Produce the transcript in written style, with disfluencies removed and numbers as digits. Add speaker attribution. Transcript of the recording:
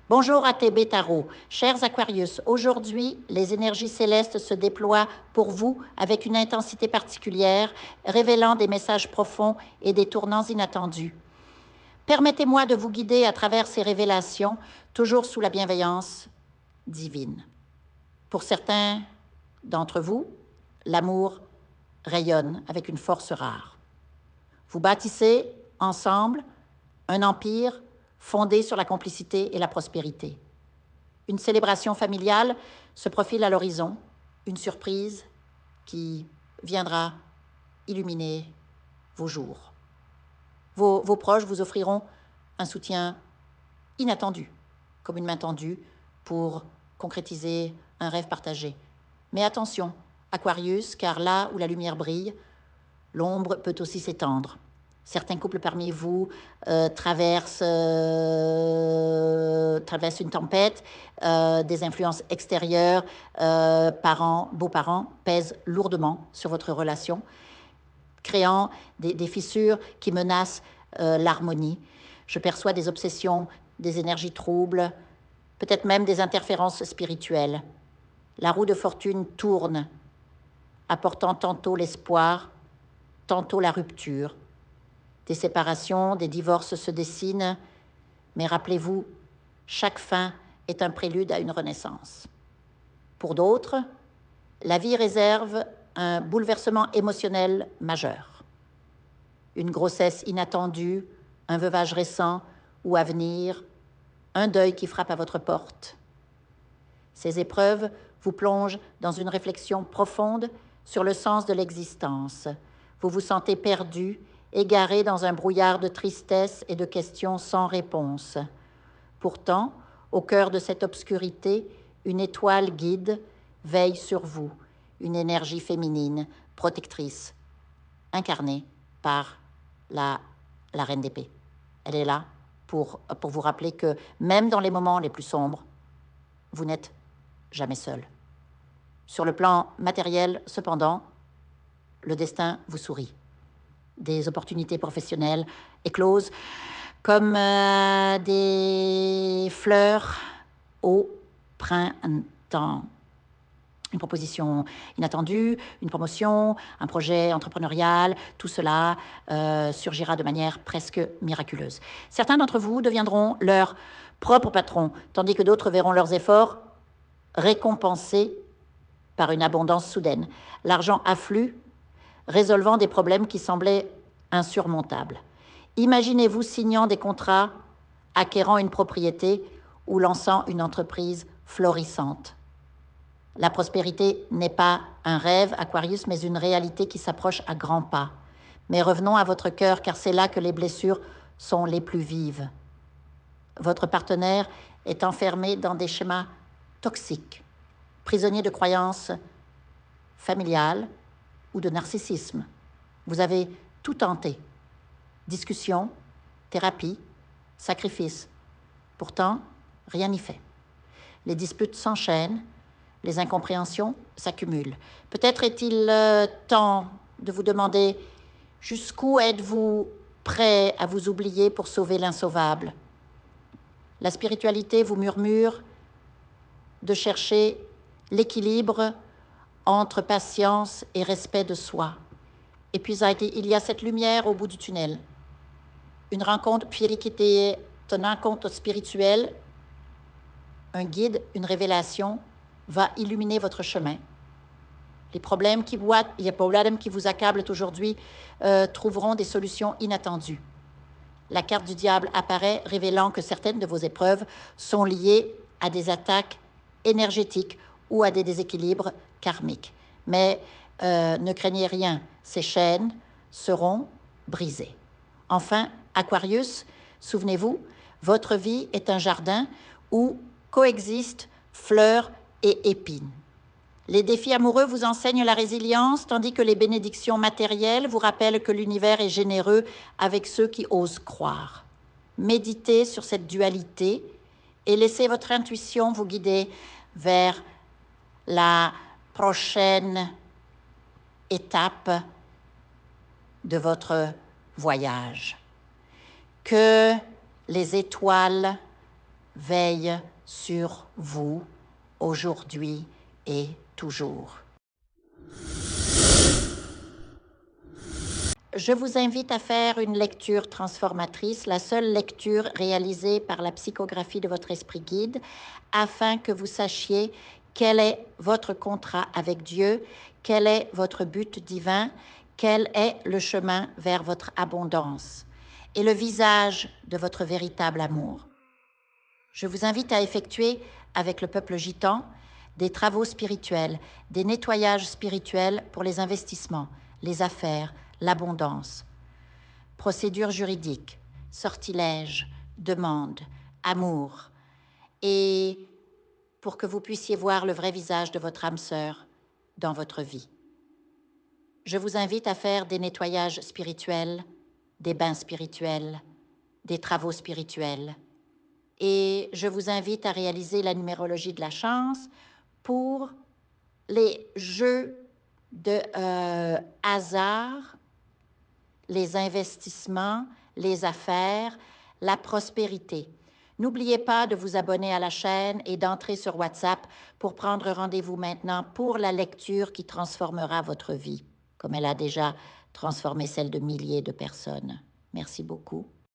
Speaker 1: Bonjour à tes Tarot. Chers Aquarius, aujourd'hui, les énergies célestes se déploient pour vous avec une intensité particulière, révélant des messages profonds et des tournants inattendus. Permettez-moi de vous guider à travers ces révélations, toujours sous la bienveillance divine. Pour certains d'entre vous, l'amour rayonne avec une force rare. Vous bâtissez ensemble un empire fondé sur la complicité et la prospérité. Une célébration familiale se profile à l'horizon, une surprise qui viendra illuminer vos jours. Vos proches vous offriront un soutien inattendu, comme une main tendue pour concrétiser un rêve partagé. Mais attention, Aquarius, car là où la lumière brille, l'ombre peut aussi s'étendre. Certains couples parmi vous traversent une tempête, des influences extérieures, parents, beaux-parents pèsent lourdement sur votre relation, créant des fissures qui menacent l'harmonie. Je perçois des obsessions, des énergies troubles, peut-être même des interférences spirituelles. La roue de fortune tourne, apportant tantôt l'espoir, tantôt la rupture. Des séparations, des divorces se dessinent, mais rappelez-vous, chaque fin est un prélude à une renaissance. Pour d'autres, la vie réserve un bouleversement émotionnel majeur. Une grossesse inattendue, un veuvage récent ou à venir, un deuil qui frappe à votre porte. Ces épreuves vous plongent dans une réflexion profonde sur le sens de l'existence. Vous vous sentez perdu, égaré dans un brouillard de tristesse et de questions sans réponse. Pourtant, au cœur de cette obscurité, une étoile guide veille sur vous, une énergie féminine, protectrice, incarnée par la Reine d'Épée. Elle est là pour vous rappeler que même dans les moments les plus sombres, vous n'êtes jamais seul. Sur le plan matériel, cependant, le destin vous sourit. Des opportunités professionnelles éclosent comme des fleurs au printemps. Une proposition inattendue, une promotion, un projet entrepreneurial, tout cela surgira de manière presque miraculeuse. Certains d'entre vous deviendront leur propre patron, tandis que d'autres verront leurs efforts récompensés par une abondance soudaine. L'argent afflue, résolvant des problèmes qui semblaient insurmontables. Imaginez-vous signant des contrats, acquérant une propriété ou lançant une entreprise florissante. La prospérité n'est pas un rêve, Aquarius, mais une réalité qui s'approche à grands pas. Mais revenons à votre cœur, car c'est là que les blessures sont les plus vives. Votre partenaire est enfermé dans des schémas toxiques, prisonnier de croyances familiales ou de narcissisme. Vous avez tout tenté. Discussion, thérapie, sacrifice. Pourtant, rien n'y fait. Les disputes s'enchaînent, les incompréhensions s'accumulent. Peut-être est-il temps de vous demander jusqu'où êtes-vous prêt à vous oublier pour sauver l'insauvable. La spiritualité vous murmure de chercher l'équilibre entre patience et respect de soi. Et puis il y a cette lumière au bout du tunnel. Une rencontre qui est une rencontre spirituelle, un guide, une révélation va illuminer votre chemin. Les problèmes qui vous accablent aujourd'hui trouveront des solutions inattendues. La carte du diable apparaît, révélant que certaines de vos épreuves sont liées à des attaques énergétiques ou à des déséquilibres karmiques. Mais ne craignez rien, ces chaînes seront brisées. Enfin, Aquarius, souvenez-vous, votre vie est un jardin où coexistent fleurs et épines. Les défis amoureux vous enseignent la résilience, tandis que les bénédictions matérielles vous rappellent que l'univers est généreux avec ceux qui osent croire. Méditez sur cette dualité et laissez votre intuition vous guider vers la prochaine étape de votre voyage. Que les étoiles veille sur vous aujourd'hui et toujours. Je vous invite à faire une lecture transformatrice, la seule lecture réalisée par la psychographie de votre esprit guide, afin que vous sachiez quel est votre contrat avec Dieu, quel est votre but divin, quel est le chemin vers votre abondance et le visage de votre véritable amour. Je vous invite à effectuer avec le peuple gitan des travaux spirituels, des nettoyages spirituels pour les investissements, les affaires, l'abondance. Procédures juridiques, sortilèges, demandes, amour. Et pour que vous puissiez voir le vrai visage de votre âme sœur dans votre vie. Je vous invite à faire des nettoyages spirituels, des bains spirituels, des travaux spirituels. Et je vous invite à réaliser la numérologie de la chance pour les jeux de hasard, les investissements, les affaires, la prospérité. N'oubliez pas de vous abonner à la chaîne et d'entrer sur WhatsApp pour prendre rendez-vous maintenant pour la lecture qui transformera votre vie, comme elle a déjà transformé celle de milliers de personnes. Merci beaucoup.